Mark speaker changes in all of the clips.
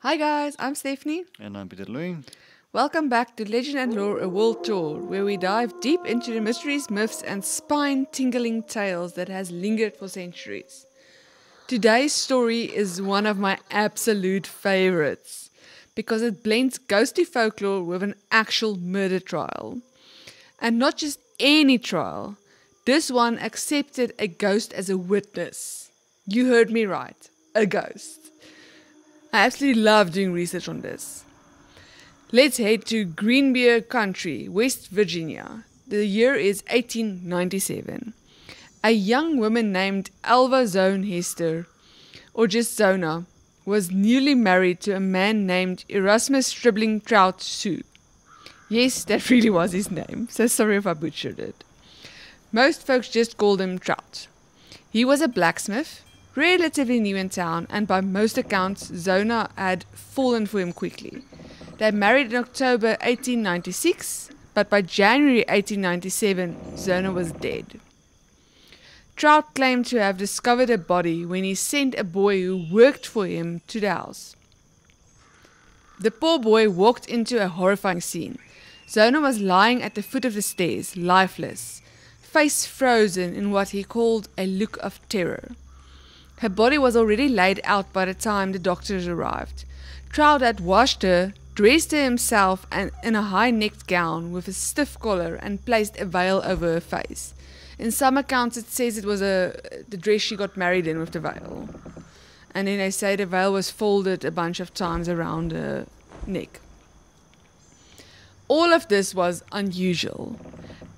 Speaker 1: Hi guys, I'm Stephanie.
Speaker 2: And I'm Peter Louis.
Speaker 1: Welcome back to Legend and Lore, a world tour, where we dive deep into the mysteries, myths, and spine-tingling tales that has lingered for centuries. Today's story is one of my absolute favorites because it blends ghostly folklore with an actual murder trial. And not just any trial. This one accepted a ghost as a witness. You heard me right, a ghost. I absolutely love doing research on this. Let's head to Greenbrier Country, West Virginia. The year is 1897. A young woman named Alva Zone Hester, or just Zona, was newly married to a man named Erasmus Stribling Trout Sue. Yes, that really was his name, so sorry if I butchered it. Most folks just called him Trout. He was a blacksmith, relatively new in town, and by most accounts, Zona had fallen for him quickly. They married in October 1896, but by January 1897, Zona was dead. Trout claimed to have discovered a body when he sent a boy who worked for him to the house. The poor boy walked into a horrifying scene. Zona was lying at the foot of the stairs, lifeless, face frozen in what he called a look of terror. Her body was already laid out by the time the doctors arrived. Trout had washed her, dressed her himself and in a high-necked gown with a stiff collar and placed a veil over her face. In some accounts it says it was the dress she got married in with the veil. And then they say the veil was folded a bunch of times around her neck. All of this was unusual.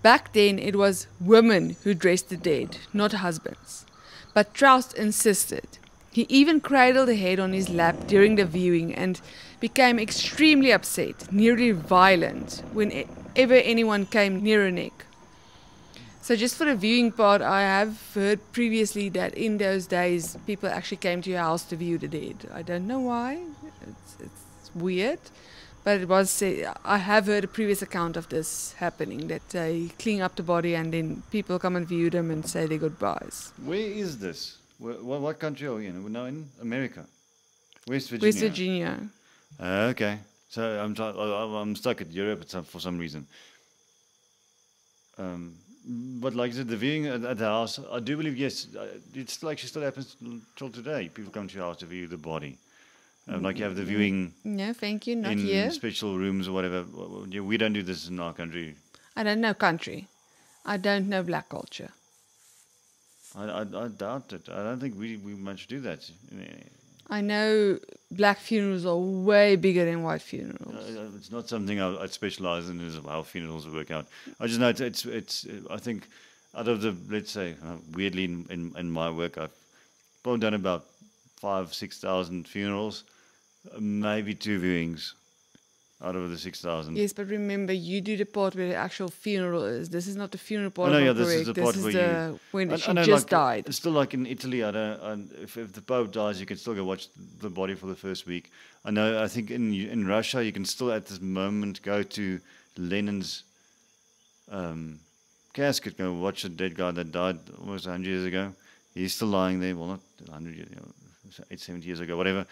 Speaker 1: Back then it was women who dressed the dead, not husbands. But Trout insisted. He even cradled the head on his lap during the viewing and became extremely upset, nearly violent, whenever anyone came near her neck. So just for the viewing part, I have heard previously that in those days people actually came to your house to view the dead. I don't know why. It's weird. But it was I have heard a previous account of this happening, that they clean up the body and then people come and view them and say their goodbyes.
Speaker 2: Where is this? What country are we in? We're now in America. West Virginia.
Speaker 1: West Virginia.
Speaker 2: Okay. So I'm stuck at Europe for some reason. But like I said, the viewing at the house, I do believe, yes, it still happens till today. People come to your house to view the body. Like you have the viewing.
Speaker 1: No, thank you, not
Speaker 2: in
Speaker 1: here.
Speaker 2: Special rooms or whatever. We don't do this in our country.
Speaker 1: I don't know country. I don't know black culture.
Speaker 2: I doubt it. I don't think we much do that.
Speaker 1: I know black funerals are way bigger than white funerals.
Speaker 2: It's not something I specialize in, is how funerals work out. I just know it's I think out of the, let's say, weirdly in my work, I've probably done about 5,000-6,000 funerals, maybe 2 viewings out of the 6,000.
Speaker 1: Yes, but remember, you do the part where the actual funeral is. This is not the funeral part.
Speaker 2: No,
Speaker 1: if
Speaker 2: yeah,
Speaker 1: I'm
Speaker 2: this
Speaker 1: correct.
Speaker 2: is the part
Speaker 1: this
Speaker 2: where
Speaker 1: is when she
Speaker 2: know,
Speaker 1: just
Speaker 2: like,
Speaker 1: died.
Speaker 2: It's still like in Italy. If the Pope dies, you can still go watch the body for the first week. I think in Russia, you can still at this moment go to Lenin's casket, go watch a dead guy that died almost 100 years ago. He's still lying there. Well, not 100 years, 70 years ago, whatever.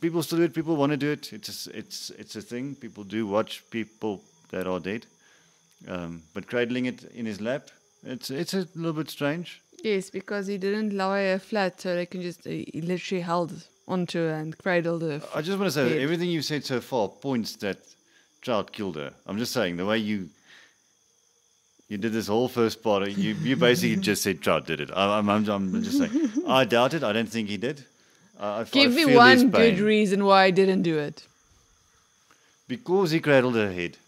Speaker 2: People still do it. People want to do it. It's a thing. People do watch people that are dead. But cradling it in his lap, it's a little bit strange.
Speaker 1: Yes, because he didn't lie her flat, so they can just he literally held onto her and cradled her.
Speaker 2: I just want to say that
Speaker 1: dead.
Speaker 2: everything you've said so far points that Trout killed her. I'm just saying the way you did this whole first part. You basically just said Trout did it. I'm just saying. I doubt it. I don't think he did.
Speaker 1: Give me one good reason why I didn't do it.
Speaker 2: Because he cradled her head.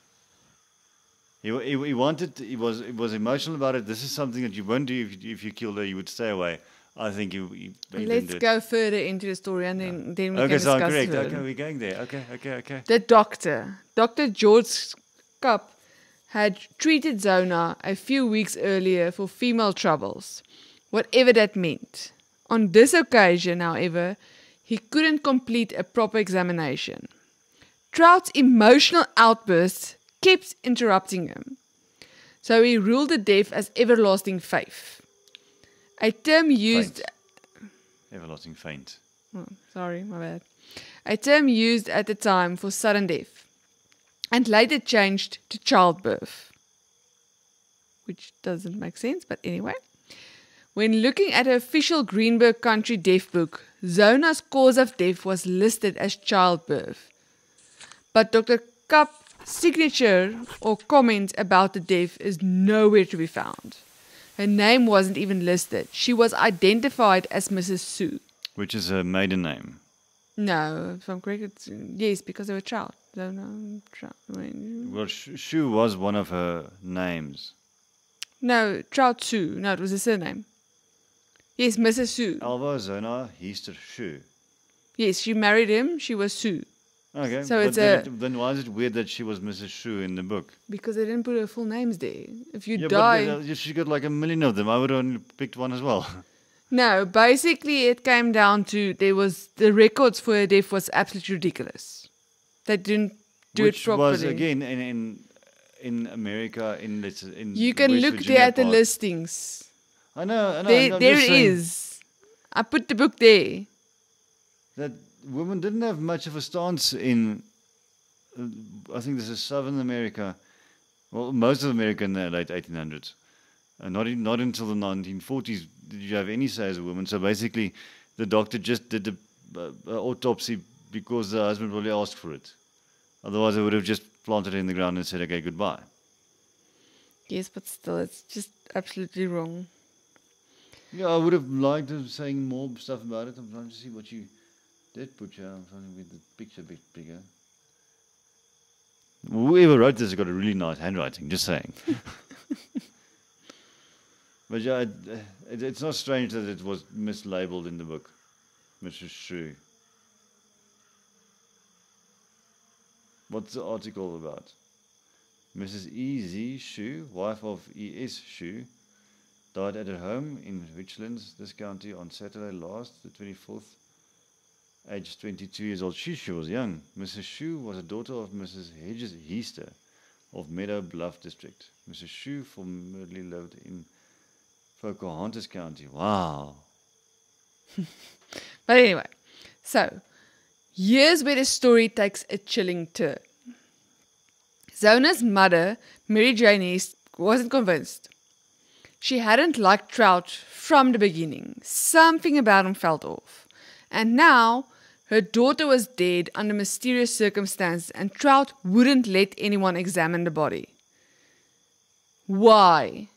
Speaker 2: He wanted. He was emotional about it. This is something that you won't do if you killed her. You would stay away. I think he
Speaker 1: Let's go further into the story and then we can
Speaker 2: okay,
Speaker 1: discuss
Speaker 2: so I'm correct.
Speaker 1: further.
Speaker 2: Okay, we're going there. Okay.
Speaker 1: The doctor, Dr. George Cup, had treated Zona a few weeks earlier for female troubles, whatever that meant. On this occasion, however, he couldn't complete a proper examination. Trout's emotional outbursts kept interrupting him, so he ruled the deaf as everlasting faith. A term used...
Speaker 2: Everlasting faint.
Speaker 1: Oh, sorry, my bad. a term used at the time for sudden death, and later changed to childbirth, which doesn't make sense, but anyway. When looking at her official Greenberg Country Death Book, Zona's cause of death was listed as childbirth. But Dr. Kapp's signature or comment about the death is nowhere to be found. Her name wasn't even listed. She was identified as Mrs. Sue.
Speaker 2: Which is her maiden name.
Speaker 1: No, if I'm correct, it's, yes, because they were child. No,
Speaker 2: Well, Sue was one of her names.
Speaker 1: no, Trout Sue. No, it was a surname. Yes, Mrs. Sue.
Speaker 2: Alva Zona Heaster Sue.
Speaker 1: Yes, she married him. She was Sue.
Speaker 2: Okay,
Speaker 1: So
Speaker 2: but
Speaker 1: it's
Speaker 2: then why is it weird that she was Mrs. Sue in the book?
Speaker 1: Because they didn't put her full names there. If you
Speaker 2: Yeah,
Speaker 1: die...
Speaker 2: but she got like a million of them. I would have only picked one as well.
Speaker 1: No, basically it came down to the records for her death was absolutely ridiculous. They didn't do it properly.
Speaker 2: Which was, again, in America, in
Speaker 1: you can
Speaker 2: West
Speaker 1: look
Speaker 2: Virginia
Speaker 1: there at the
Speaker 2: part.
Speaker 1: listings.
Speaker 2: I know.
Speaker 1: There
Speaker 2: I'm
Speaker 1: it
Speaker 2: just saying
Speaker 1: is. I put the book there.
Speaker 2: that women didn't have much of a stance in, I think this is Southern America, well, most of America in the late 1800s. Not until the 1940s did you have any say as a woman. So basically, the doctor just did the autopsy because the husband probably asked for it. Otherwise, they would have just planted it in the ground and said, okay, goodbye.
Speaker 1: Yes, but still, it's just absolutely wrong.
Speaker 2: Yeah, I would have liked to saying more stuff about it. I'm trying to see what you did put here. I'm trying to get the picture a bit bigger. Whoever wrote this has got a really nice handwriting, just saying. But yeah, it's not strange that it was mislabeled in the book, Mrs. Sue. What's the article about? Mrs. E.Z. Shu, wife of E.S. Shu, died at her home in Richlands, this county, on Saturday last, the 24th, aged 22 years old. She was young. Mrs. Shu was a daughter of Mrs. Hedges Heaster of Meadow Bluff District. Mrs. Shu formerly lived in Pocahontas County. Wow.
Speaker 1: But anyway, so here's where the story takes a chilling turn. Zona's mother, Mary Jane East, wasn't convinced. She hadn't liked Trout from the beginning. Something about him felt off. And now her daughter was dead under mysterious circumstances and Trout wouldn't let anyone examine the body. Why?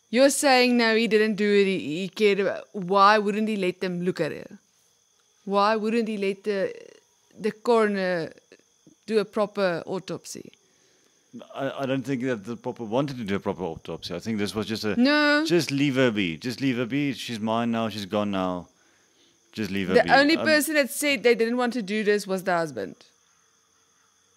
Speaker 1: You're saying no, he didn't do it, he cared about. Why wouldn't he let them look at her? Why wouldn't he let the coroner do a proper autopsy?
Speaker 2: I don't think that the proper wanted to do a proper autopsy. I think this was just
Speaker 1: No.
Speaker 2: just leave her be. Just leave her be. She's mine now. She's gone now. Just leave her be.
Speaker 1: The only person that said they didn't want to do this was the husband.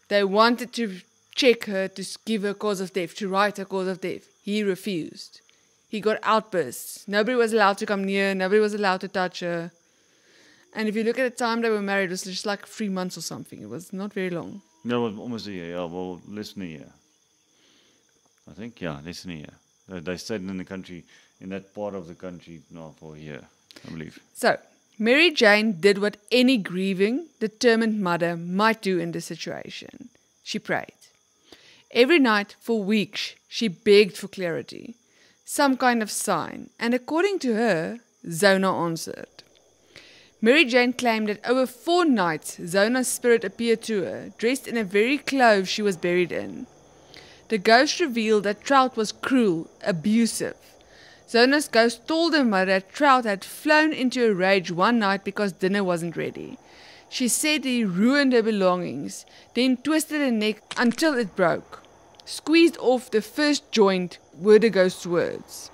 Speaker 1: They wanted to check her, to give her cause of death, to write her cause of death. He refused. He got outbursts. Nobody was allowed to come near. Nobody was allowed to touch her. And if you look at the time they were married, it was just like 3 months or something. It was not very long.
Speaker 2: No, it was almost a year. Yeah, well, less than a year. I think, yeah, less than a year. They stayed in the country, in that part of the country, now for a year, I believe.
Speaker 1: So, Mary Jane did what any grieving, determined mother might do in this situation. She prayed. Every night for weeks, she begged for clarity, some kind of sign, and according to her, Zona answered. Mary Jane claimed that over 4 nights, Zona's spirit appeared to her, dressed in the very clothes she was buried in. The ghost revealed that Trout was cruel, abusive. Zona's ghost told her mother that Trout had flown into a rage one night because dinner wasn't ready. She said he ruined her belongings, then twisted her neck until it broke. Squeezed off the first joint were the ghost's words.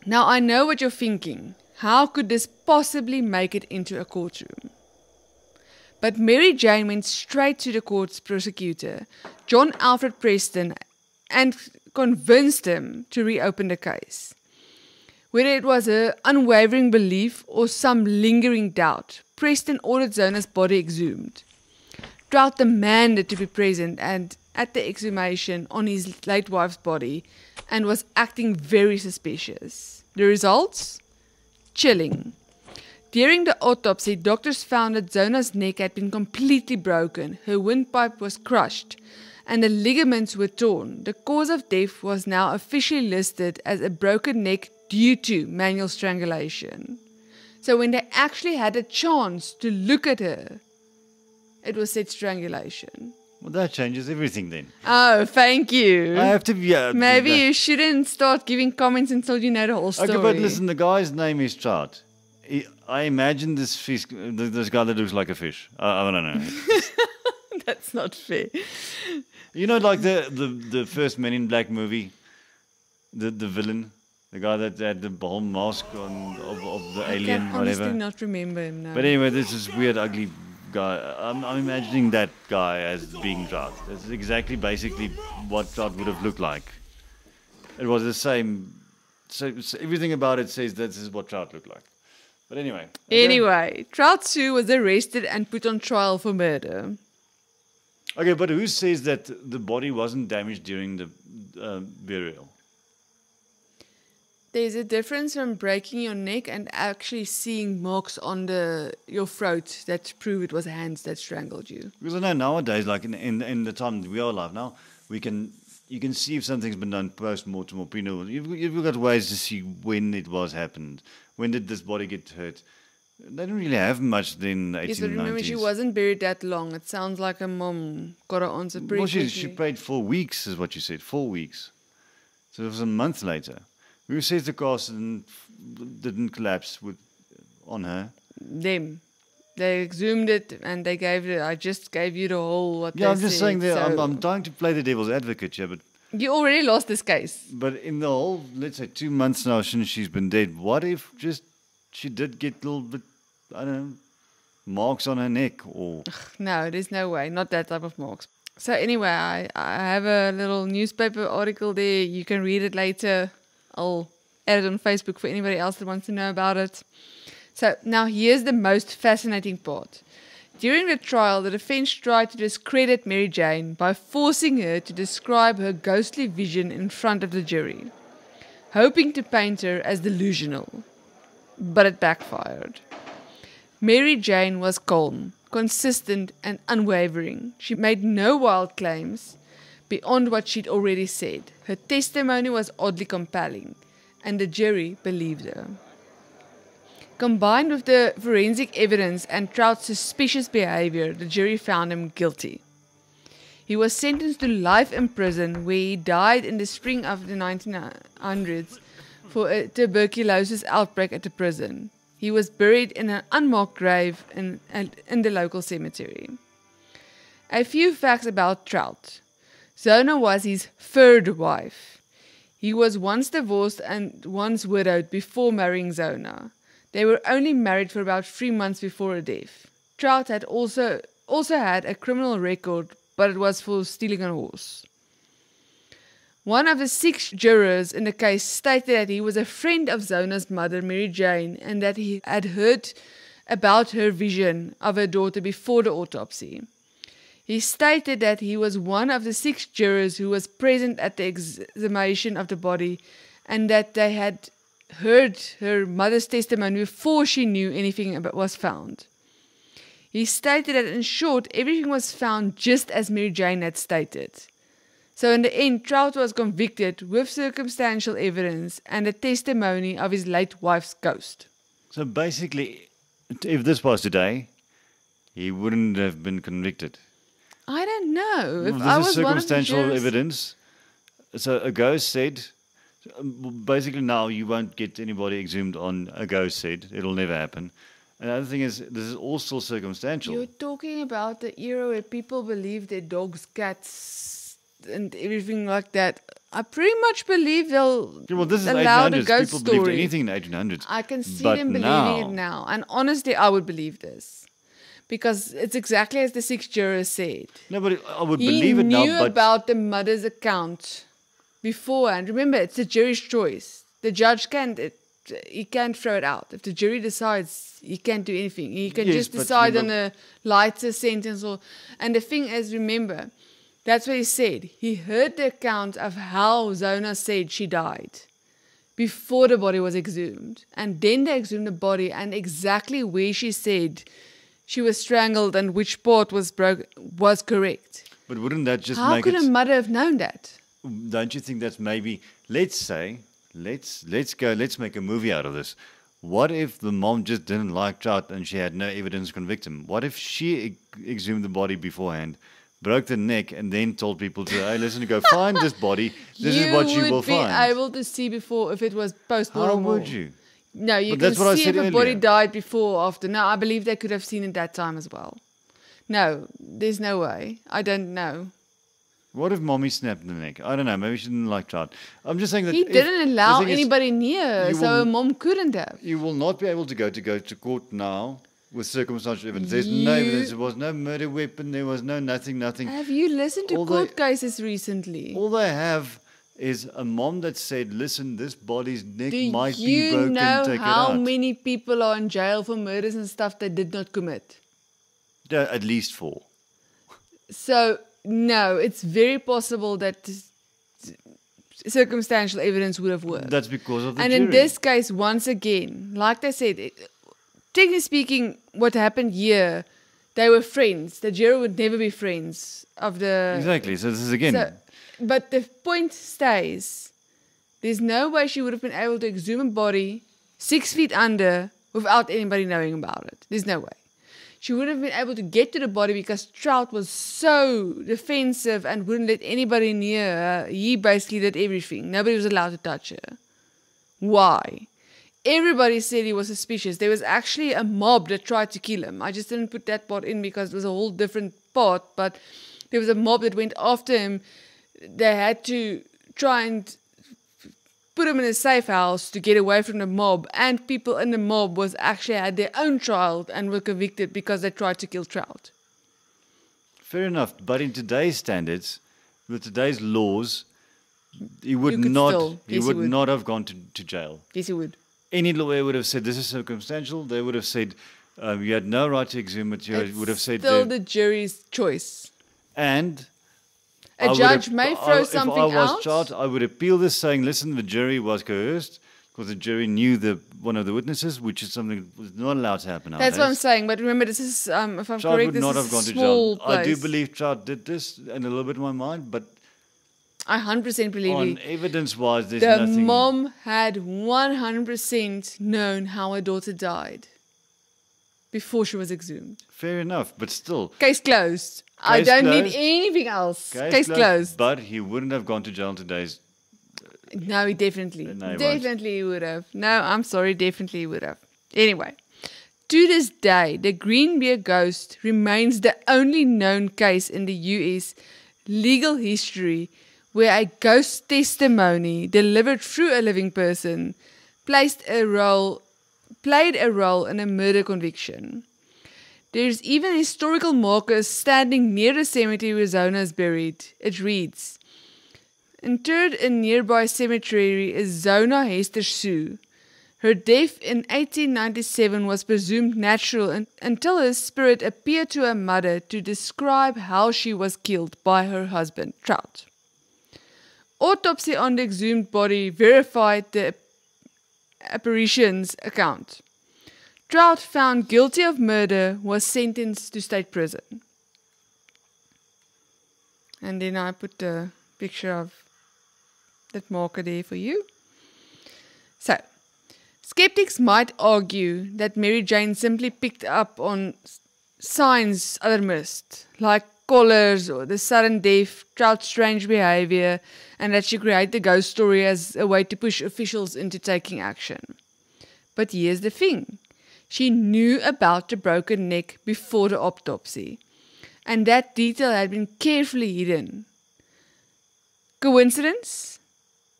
Speaker 1: Now I know what you're thinking. How could this possibly make it into a courtroom? But Mary Jane went straight to the court's prosecutor, John Alfred Preston, and convinced him to reopen the case. Whether it was her unwavering belief or some lingering doubt, Preston ordered Zona's body exhumed. Trout demanded to be present and at the exhumation on his late wife's body and was acting very suspicious. The results? Chilling. During the autopsy, doctors found that Zona's neck had been completely broken, her windpipe was crushed, and the ligaments were torn. The cause of death was now officially listed as a broken neck due to manual strangulation. So when they actually had a chance to look at her, it was said strangulation.
Speaker 2: Well, that changes everything then.
Speaker 1: Oh, thank you.
Speaker 2: I have to be.
Speaker 1: Maybe you shouldn't start giving comments until you know the whole story.
Speaker 2: Okay, but listen, the guy's name is Trout. I imagine this fish, this guy that looks like a fish. I don't know.
Speaker 1: That's not fair.
Speaker 2: You know, like the first Men in Black movie, the villain, the guy that had the whole mask on of the alien,
Speaker 1: I can
Speaker 2: whatever.
Speaker 1: honestly not remember him now.
Speaker 2: But anyway, this is weird, ugly guy. I'm imagining that guy as being Trout. That's exactly, basically, what Trout would have looked like. It was the same. So everything about it says this is what Trout looked like. But anyway. Okay.
Speaker 1: Anyway, Trout Sue was arrested and put on trial for murder.
Speaker 2: Okay, but who says that the body wasn't damaged during the burial?
Speaker 1: There's a difference from breaking your neck and actually seeing marks on your throat that prove it was hands that strangled you.
Speaker 2: Because I know nowadays, like in the time that we are alive now, you can see if something's been done post-mortem or prenatal. You've got ways to see when it was happened. When did this body get hurt? They don't really have much in the 1890s.
Speaker 1: Yes, but remember, she wasn't buried that long. It sounds like a mom got her answer pretty quickly.
Speaker 2: She prayed 4 weeks, is what you said. 4 weeks. So it was a month later. Who says the car didn't collapse on her?
Speaker 1: Them. They exhumed it and they gave it. I just gave you the whole what they
Speaker 2: I'm just
Speaker 1: said,
Speaker 2: saying that
Speaker 1: so
Speaker 2: I'm trying to play the devil's advocate here, but
Speaker 1: you already lost this case.
Speaker 2: But in the whole, let's say 2 months now since she's been dead, what if just she did get a little bit, I don't know, marks on her neck or...
Speaker 1: No, there's no way. Not that type of marks. So anyway, I have a little newspaper article there. You can read it later. I'll add it on Facebook for anybody else that wants to know about it. So now here's the most fascinating part. During the trial, the defense tried to discredit Mary Jane by forcing her to describe her ghostly vision in front of the jury, hoping to paint her as delusional. But it backfired. Mary Jane was calm, consistent, and unwavering. She made no wild claims beyond what she'd already said. Her testimony was oddly compelling, and the jury believed her. Combined with the forensic evidence and Trout's suspicious behavior, the jury found him guilty. He was sentenced to life in prison, where he died in the spring of the 1900s for a tuberculosis outbreak at the prison. He was buried in an unmarked grave in the local cemetery. A few facts about Trout. Zona was his third wife. He was once divorced and once widowed before marrying Zona. They were only married for about 3 months before her death. Trout had also had a criminal record, but it was for stealing a horse. One of the 6 jurors in the case stated that he was a friend of Zona's mother, Mary Jane, and that he had heard about her vision of her daughter before the autopsy. He stated that he was one of the 6 jurors who was present at the exhumation of the body and that they had heard her mother's testimony before she knew anything was found. He stated that in short, everything was found just as Mary Jane had stated. So in the end, Trout was convicted with circumstantial evidence and the testimony of his late wife's ghost.
Speaker 2: So basically, if this was today, he wouldn't have been convicted.
Speaker 1: I don't know. If
Speaker 2: This
Speaker 1: I
Speaker 2: is
Speaker 1: was one of the
Speaker 2: circumstantial
Speaker 1: jurors,
Speaker 2: evidence. So a ghost said, basically now you won't get anybody exhumed on a ghost said. It'll never happen. And the other thing is, this is all still circumstantial.
Speaker 1: You're talking about the era where people believe their dogs, cats, and everything like that. I pretty much believe they'll
Speaker 2: Yeah, well, this is
Speaker 1: allow the
Speaker 2: 1800s.
Speaker 1: ghost
Speaker 2: People believed
Speaker 1: story.
Speaker 2: anything in the 1800s.
Speaker 1: I can see
Speaker 2: But
Speaker 1: them believing
Speaker 2: now,
Speaker 1: it now. And honestly, I would believe this. Because it's exactly as the 6 jurors said.
Speaker 2: Nobody, I would
Speaker 1: He
Speaker 2: believe it now,
Speaker 1: knew
Speaker 2: but
Speaker 1: about the mother's account beforehand. Remember, it's the jury's choice. The judge he can't throw it out. If the jury decides, he can't do anything. He can
Speaker 2: Yes,
Speaker 1: just
Speaker 2: but
Speaker 1: decide on
Speaker 2: remember-
Speaker 1: a lighter sentence. And the thing is, remember, that's what he said. He heard the account of how Zona said she died before the body was exhumed. And then they exhumed the body, and exactly where she said she was strangled and which part was broken was correct.
Speaker 2: But wouldn't that just
Speaker 1: How
Speaker 2: make
Speaker 1: could
Speaker 2: it?
Speaker 1: a mother have known that?
Speaker 2: Don't you think that's maybe? Let's say, let's make a movie out of this. What if the mom just didn't like Trout and she had no evidence to convict him? What if she exhumed the body beforehand, broke the neck, and then told people to, hey, listen, go find this body. This is what you will
Speaker 1: You would be
Speaker 2: find.
Speaker 1: able to see before if it was
Speaker 2: How
Speaker 1: post-mortem.
Speaker 2: would you?
Speaker 1: No, you
Speaker 2: But
Speaker 1: can
Speaker 2: that's what I
Speaker 1: see if
Speaker 2: said
Speaker 1: a body
Speaker 2: earlier.
Speaker 1: died before or after. No, I believe they could have seen it that time as well. No, there's no way. I don't know.
Speaker 2: What if mommy snapped the neck? I don't know. Maybe she didn't like Trout. I'm just saying that
Speaker 1: He
Speaker 2: if-
Speaker 1: didn't allow
Speaker 2: the thing is,
Speaker 1: anybody near,
Speaker 2: you
Speaker 1: so
Speaker 2: will-
Speaker 1: a mom couldn't have.
Speaker 2: You will not be able to go to court now with circumstantial evidence. There's no
Speaker 1: You-
Speaker 2: evidence. There was no murder weapon. There was no nothing.
Speaker 1: Have you listened to
Speaker 2: All
Speaker 1: court cases recently?
Speaker 2: All they have is a mom that said, "Listen, this body's neck
Speaker 1: Do
Speaker 2: might be
Speaker 1: you
Speaker 2: broken.
Speaker 1: know
Speaker 2: Take
Speaker 1: how
Speaker 2: it out."
Speaker 1: many people are in jail for murders and stuff they did not commit?
Speaker 2: At least 4.
Speaker 1: So, no, it's very possible that circumstantial evidence would have worked.
Speaker 2: That's because of the
Speaker 1: And
Speaker 2: jury.
Speaker 1: in this case, once again, like they said, technically speaking, what happened here, they were friends. The jury would never be friends of the...
Speaker 2: Exactly. So this is again.
Speaker 1: So, but the point stays. There's no way she would have been able to exhume a body 6 feet under without anybody knowing about it. There's no way. She wouldn't have been able to get to the body because Trout was so defensive and wouldn't let anybody near her. He basically did everything. Nobody was allowed to touch her. Why? Everybody said he was suspicious. There was actually a mob that tried to kill him. I just didn't put that part in because it was a whole different part. But there was a mob that went after him. They had to try and put him in a safe house to get away from the mob, and people in the mob was actually had their own trial and were convicted because they tried to kill Trout.
Speaker 2: Fair enough. But in today's standards, with today's laws, he would
Speaker 1: You could
Speaker 2: not.
Speaker 1: still-
Speaker 2: He
Speaker 1: yes, he
Speaker 2: would
Speaker 1: would.
Speaker 2: not have gone to jail.
Speaker 1: Yes, he would.
Speaker 2: Any lawyer would have said this is circumstantial. They would have said you had no right to exhume it. You
Speaker 1: It's
Speaker 2: would have said
Speaker 1: still
Speaker 2: the-
Speaker 1: the jury's choice.
Speaker 2: and
Speaker 1: A
Speaker 2: I would
Speaker 1: judge
Speaker 2: ap-
Speaker 1: may
Speaker 2: I-
Speaker 1: throw
Speaker 2: if
Speaker 1: something
Speaker 2: I was
Speaker 1: out.
Speaker 2: charged, I would appeal this, saying, "Listen, the jury was coerced because the jury knew one of the witnesses, which is something that was not allowed to happen nowadays."
Speaker 1: That's what I'm saying. But remember, this is, if I'm
Speaker 2: Trout
Speaker 1: correct,
Speaker 2: would
Speaker 1: this
Speaker 2: not
Speaker 1: is
Speaker 2: have gone
Speaker 1: a
Speaker 2: to
Speaker 1: small
Speaker 2: jail.
Speaker 1: place.
Speaker 2: I do believe Trout did this, and a little bit in my mind, but
Speaker 1: I 100% believe
Speaker 2: on
Speaker 1: you.
Speaker 2: evidence-wise, there's
Speaker 1: The
Speaker 2: nothing.
Speaker 1: mom had 100% known how her daughter died before she was exhumed.
Speaker 2: Fair enough, but still.
Speaker 1: Case closed. I
Speaker 2: Case
Speaker 1: don't
Speaker 2: closed.
Speaker 1: need anything else. Case closed.
Speaker 2: But he wouldn't have gone to jail in today's.
Speaker 1: No, he definitely.
Speaker 2: No, he won't.
Speaker 1: Definitely would have. No, I'm sorry, definitely would have. Anyway, to this day, the Green Beer ghost remains the only known case in the US legal history where a ghost testimony delivered through a living person played a role in a murder conviction. There's even historical markers standing near the cemetery where Zona is buried. It reads, "Interred in nearby cemetery is Zona Hester Sue. Her death in 1897 was presumed natural until her spirit appeared to her mother to describe how she was killed by her husband, Trout. Autopsy on the exhumed body verified the apparition's account. Trout, found guilty of murder, was sentenced to state prison." And then I put a picture of that marker there for you. So, skeptics might argue that Mary Jane simply picked up on signs others missed, like collars or the sudden death, Trout's strange behavior, and that she created the ghost story as a way to push officials into taking action. But here's the thing. She knew about the broken neck before the autopsy, and that detail had been carefully hidden. Coincidence?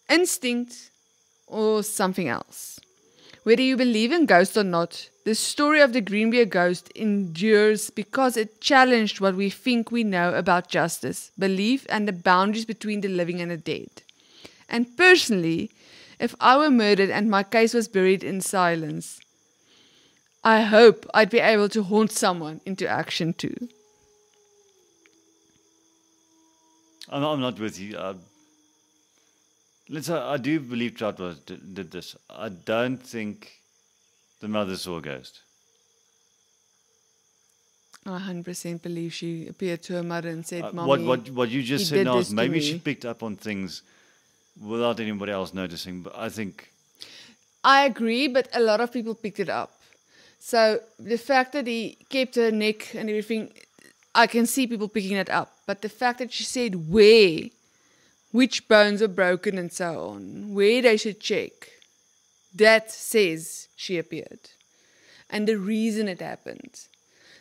Speaker 1: Instinct? Or something else? Whether you believe in ghosts or not, the story of the Green Beer ghost endures because it challenged what we think we know about justice, belief, and the boundaries between the living and the dead. And personally, if I were murdered and my case was buried in silence, I hope I'd be able to haunt someone into action too.
Speaker 2: I'm not with you. let's say I do believe Trout did this. I don't think the mother saw a ghost.
Speaker 1: I 100% believe she appeared to her mother and said,
Speaker 2: What
Speaker 1: Mommy,
Speaker 2: what you just
Speaker 1: he
Speaker 2: said
Speaker 1: did
Speaker 2: now
Speaker 1: this
Speaker 2: is
Speaker 1: to
Speaker 2: maybe
Speaker 1: me.
Speaker 2: she picked up on things without anybody else noticing. But I think
Speaker 1: I agree, but a lot of people picked it up. So the fact that he kept her neck and everything, I can see people picking it up. But the fact that she said where, which bones are broken and so on, where they should check, that says she appeared. And the reason it happened.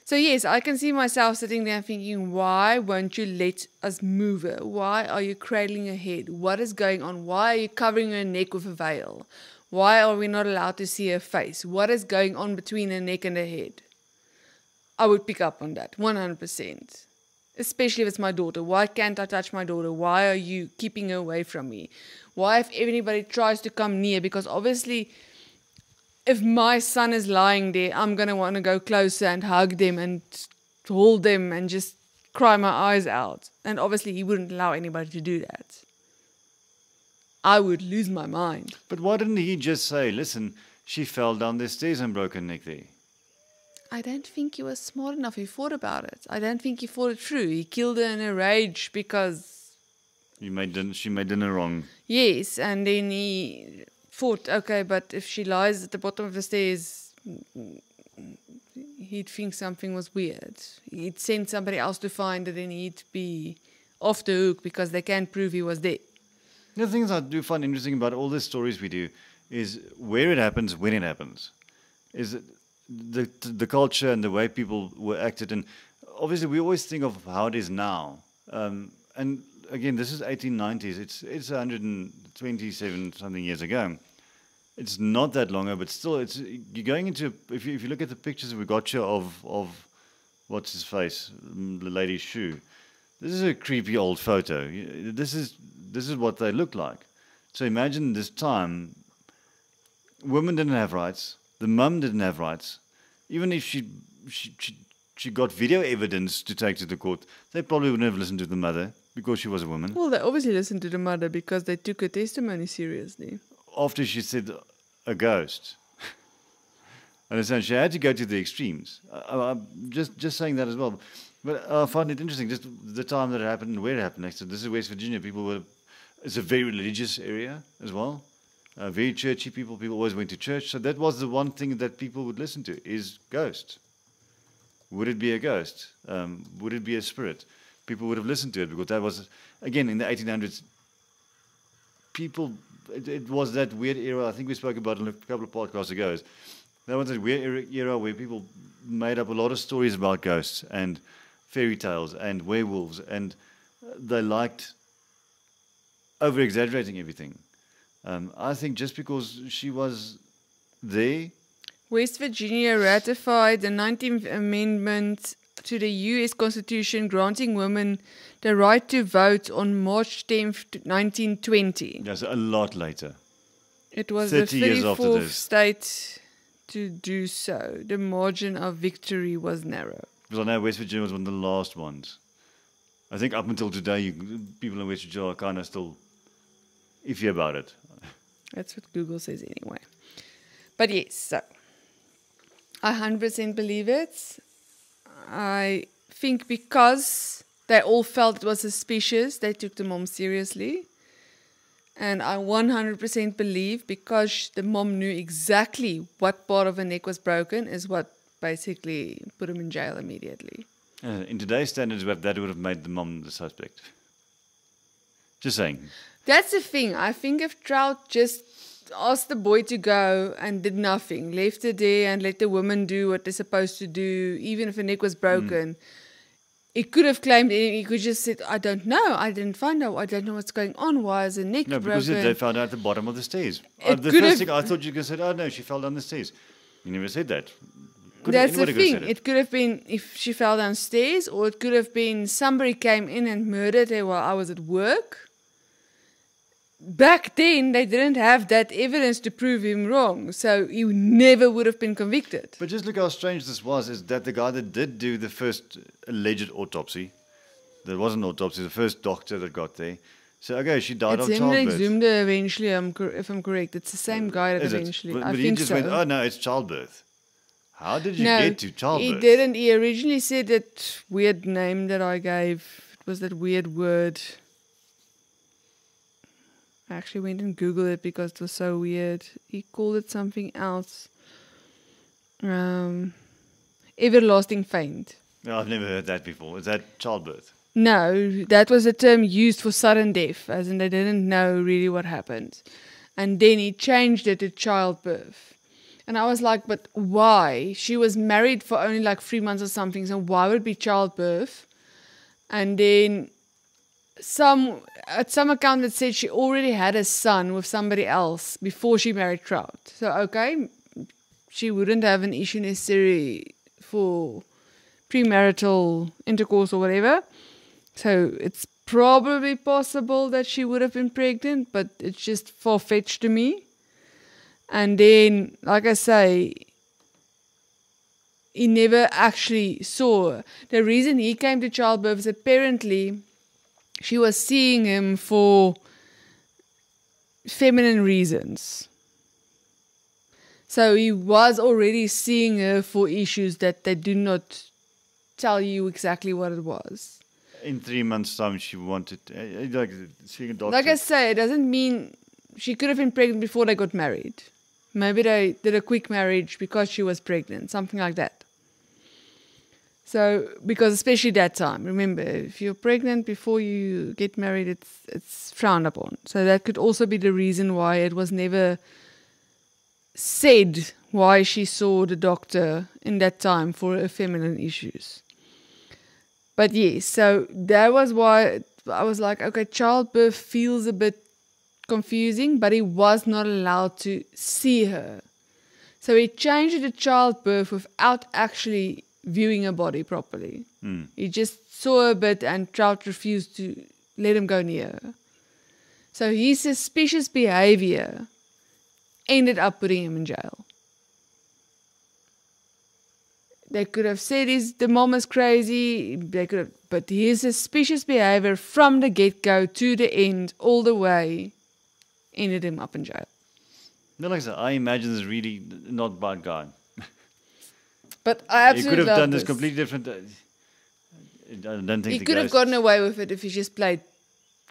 Speaker 1: So yes, I can see myself sitting there thinking, why won't you let us move her? Why are you cradling her head? What is going on? Why are you covering her neck with a veil? Why are we not allowed to see her face? What is going on between her neck and her head? I would pick up on that, 100%. Especially if it's my daughter. Why can't I touch my daughter? Why are you keeping her away from me? Why if anybody tries to come near? Because obviously, if my son is lying there, I'm going to want to go closer and hug them and hold them and just cry my eyes out. And obviously, he wouldn't allow anybody to do that. I would lose my mind.
Speaker 2: But why didn't he just say, listen, she fell down the stairs and broke her neck there?
Speaker 1: I don't think he was smart enough. He thought about it. I don't think he thought it through. He killed her in a rage because...
Speaker 2: She made dinner wrong.
Speaker 1: Yes, and then he thought, okay, but if she lies at the bottom of the stairs, he'd think something was weird. He'd send somebody else to find it and he'd be off the hook because they can't prove he was dead.
Speaker 2: The things I do find interesting about all the stories we do is where it happens, when it happens. Is it the culture and the way people were acted. And obviously we always think of how it is now. And again, this is 1890s. It's 127 something years ago. It's not that long ago, but still, you're going into, if you look at the pictures we got here of what's his face, the lady's shoe. This is a creepy old photo. This is what they look like. So imagine this time, women didn't have rights. The mum didn't have rights. Even if she got video evidence to take to the court, they probably wouldn't have listened to the mother because she was a woman.
Speaker 1: Well, they obviously listened to the mother because they took her testimony seriously.
Speaker 2: After she said a ghost. Understand? She had to go to the extremes. I'm just saying that as well. But I find it interesting, just the time that it happened and where it happened. Next to this is West Virginia. It's a very religious area as well. Very churchy people. People always went to church. So that was the one thing that people would listen to is ghost. Would it be a ghost? Would it be a spirit? People would have listened to it because that was, again, in the 1800s, people, it was that weird era. I think we spoke about it a couple of podcasts ago. That was a weird era where people made up a lot of stories about ghosts and fairy tales and werewolves, and they liked over-exaggerating everything. I think just because she was there...
Speaker 1: West Virginia ratified the 19th Amendment to the U.S. Constitution granting women the right to vote on March 10th, 1920.
Speaker 2: Yes, a lot later.
Speaker 1: It was the
Speaker 2: 30 years after
Speaker 1: 34th
Speaker 2: this.
Speaker 1: state to do so. The margin of victory was narrow.
Speaker 2: Because I know West Virginia was one of the last ones. I think up until today, people in West Virginia are kind of still iffy about it.
Speaker 1: That's what Google says anyway. But yes, so I 100% believe it. I think because they all felt it was suspicious, they took the mom seriously. And I 100% believe because the mom knew exactly what part of her neck was broken is what basically put him in jail immediately.
Speaker 2: In today's standards, that would have made the mom the suspect. Just saying.
Speaker 1: That's the thing. I think if Trout just asked the boy to go and did nothing, left her there and let the woman do what they're supposed to do, even if her neck was broken, he could have claimed it. He could just said, I don't know. I didn't find out. I don't know what's going on. Why is her neck broken?
Speaker 2: No, because they found out at the bottom of the stairs.
Speaker 1: It
Speaker 2: The
Speaker 1: could
Speaker 2: first
Speaker 1: have-
Speaker 2: thing I thought you could say, oh no, she fell down the stairs. You never said that.
Speaker 1: That's the
Speaker 2: Anybody could have
Speaker 1: thing.
Speaker 2: said
Speaker 1: It could have been if she fell downstairs, or it could have been somebody came in and murdered her while I was at work. Back then, they didn't have that evidence to prove him wrong, so he never would have been convicted.
Speaker 2: But just look how strange this was, is that the guy that did do the first alleged autopsy, there was an autopsy, the first doctor that got there, So, okay, she died
Speaker 1: It's
Speaker 2: of
Speaker 1: him that
Speaker 2: childbirth.
Speaker 1: exhumed her eventually, if I'm correct. It's the same guy that
Speaker 2: Is it?
Speaker 1: eventually.
Speaker 2: But
Speaker 1: I
Speaker 2: he
Speaker 1: think
Speaker 2: just
Speaker 1: so.
Speaker 2: went, oh, no, it's childbirth. How did you
Speaker 1: No,
Speaker 2: get to childbirth?
Speaker 1: he didn't. He originally said that weird name that I gave. It was that weird word. I actually went and Googled it because it was so weird. He called it something else. Everlasting faint.
Speaker 2: No, I've never heard that before. Is that childbirth?
Speaker 1: No, that was a term used for sudden death, as in they didn't know really what happened. And then he changed it to childbirth. And I was like, but why? She was married for only like 3 months or something, so why would it be childbirth? And then at some account it said she already had a son with somebody else before she married Trout. So, okay, she wouldn't have an issue necessarily for premarital intercourse or whatever. So it's probably possible that she would have been pregnant, but it's just far-fetched to me. And then, like I say, he never actually saw her. The reason he came to childbirth is apparently she was seeing him for feminine reasons. So he was already seeing her for issues that they do not tell you exactly what it was.
Speaker 2: In 3 months' time, she wanted, like, seeing a doctor.
Speaker 1: Like I say, it doesn't mean she could have been pregnant before they got married. Maybe they did a quick marriage because she was pregnant, something like that. So, because especially that time, remember, if you're pregnant before you get married, it's frowned upon. So that could also be the reason why it was never said why she saw the doctor in that time for her feminine issues. But yes, so that was why I was like, okay, childbirth feels a bit confusing, but he was not allowed to see her. So he changed it to childbirth without actually viewing her body properly. He just saw a bit and Trout refused to let him go near her. So his suspicious behavior ended up putting him in jail. They could have said the mom is crazy, but his suspicious behavior from the get-go to the end, all the way, ended him up in jail.
Speaker 2: No, like I said, I imagine this really not bad guy.
Speaker 1: But I absolutely
Speaker 2: He could have
Speaker 1: love
Speaker 2: done this completely different. I don't think
Speaker 1: He
Speaker 2: the
Speaker 1: could have
Speaker 2: ghost-
Speaker 1: gotten away with it if he just played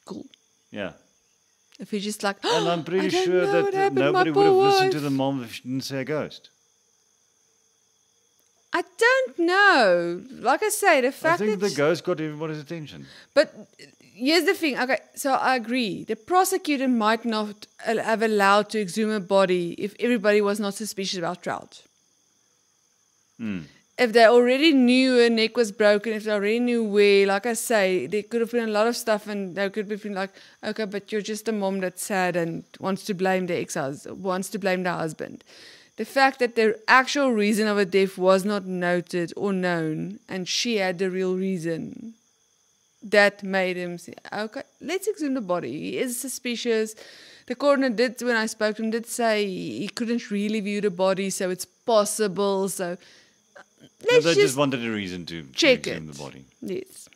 Speaker 1: cool.
Speaker 2: Yeah.
Speaker 1: If he just like,
Speaker 2: And I'm pretty
Speaker 1: I don't
Speaker 2: sure
Speaker 1: know what
Speaker 2: that
Speaker 1: happened to my
Speaker 2: nobody would have
Speaker 1: poor
Speaker 2: listened to
Speaker 1: wife.
Speaker 2: the mom if she didn't say a ghost.
Speaker 1: I don't know. Like I say, the
Speaker 2: I
Speaker 1: fact
Speaker 2: think
Speaker 1: that...
Speaker 2: the ghost got everybody's attention.
Speaker 1: But here's the thing. Okay, so I agree. The prosecutor might not have allowed to exhume a body if everybody was not suspicious about Trout. If they already knew her neck was broken, if they already knew where, like I say, there could have been a lot of stuff and they could have been like, okay, but you're just a mom that's sad and wants to blame the ex-husband, wants to blame the husband. The fact that the actual reason of her death was not noted or known and she had the real reason, that made him say, okay, let's exhume the body. He is suspicious. The coroner did, when I spoke to him, did say he couldn't really view the body, so it's possible. So let's
Speaker 2: They
Speaker 1: just
Speaker 2: just wanted a reason to
Speaker 1: check
Speaker 2: exhume
Speaker 1: it.
Speaker 2: the body.
Speaker 1: Yes.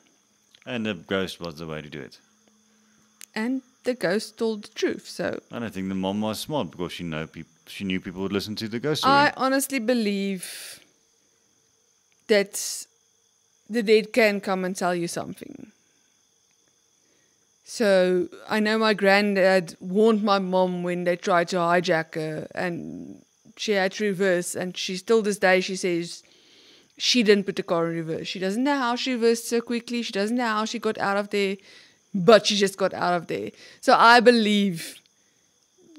Speaker 2: And the ghost was the way to do it.
Speaker 1: And the ghost told the truth. So
Speaker 2: And I think the mom was smart because she knew people would listen to the ghost story.
Speaker 1: I honestly believe that the dead can come and tell you something. So I know my granddad warned my mom when they tried to hijack her and she had to reverse, and she still this day she says she didn't put the car in reverse. She doesn't know how she reversed so quickly. She doesn't know how she got out of there, but she just got out of there. So I believe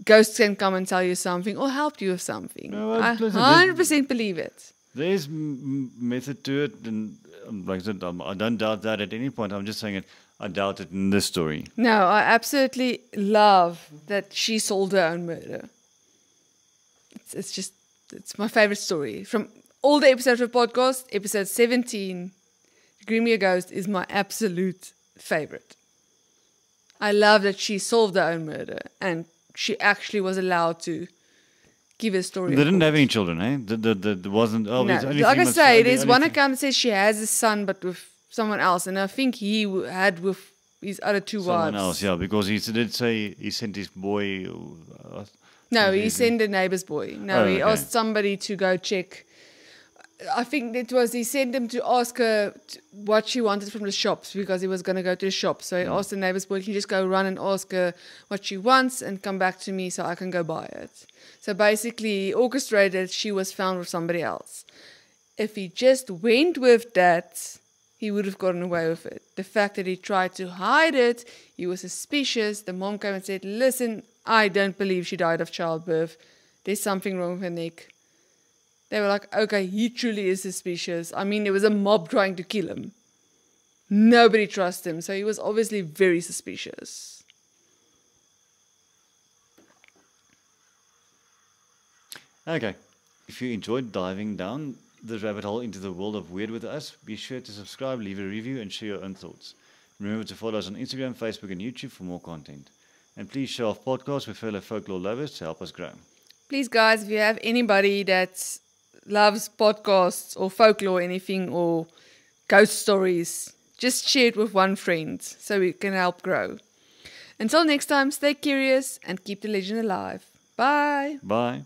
Speaker 1: ghosts can come and tell you something or help you with something.
Speaker 2: No,
Speaker 1: I
Speaker 2: listen,
Speaker 1: 100% believe it.
Speaker 2: There's method to it, and like I said, I don't doubt that at any point. I'm just saying it. I doubt it in this story.
Speaker 1: No, I absolutely love that she solved her own murder. It's my favorite story. From all the episodes of the podcast, episode 17, Greenmere Ghost is my absolute favorite. I love that she solved her own murder and she actually was allowed to give a story.
Speaker 2: They didn't have any children, eh? There wasn't. Oh,
Speaker 1: No,
Speaker 2: it's only
Speaker 1: like
Speaker 2: 3
Speaker 1: I
Speaker 2: months-
Speaker 1: say,
Speaker 2: only-
Speaker 1: there's
Speaker 2: only
Speaker 1: one
Speaker 2: three-
Speaker 1: account that says she has a son, but with someone else, and I think he had with his other two
Speaker 2: Someone
Speaker 1: wives.
Speaker 2: else, yeah, because he did say he sent his boy.
Speaker 1: No, he sent a neighbor's boy. No,
Speaker 2: Oh,
Speaker 1: he
Speaker 2: okay.
Speaker 1: asked somebody to go check. I think it was he sent him to ask her what she wanted from the shops because he was going to go to the shop. So he asked the neighbor's boy, can you just go run and ask her what she wants and come back to me so I can go buy it. So basically, he orchestrated she was found with somebody else. If he just went with that, he would have gotten away with it. The fact that he tried to hide it, he was suspicious. The mom came and said, listen, I don't believe she died of childbirth. There's something wrong with her neck. They were like, okay, he truly is suspicious. I mean, there was a mob trying to kill him. Nobody trusts him, so he was obviously very suspicious.
Speaker 2: Okay. If you enjoyed diving down the rabbit hole into the world of weird with us, be sure to subscribe, leave a review, and share your own thoughts. Remember to follow us on Instagram, Facebook, and YouTube for more content. And please share our podcast with fellow folklore lovers to help us grow.
Speaker 1: Please, guys, if you have anybody that loves podcasts or folklore or anything or ghost stories, just share it with one friend so we can help grow. Until next time, stay curious and keep the legend alive. Bye.
Speaker 2: Bye.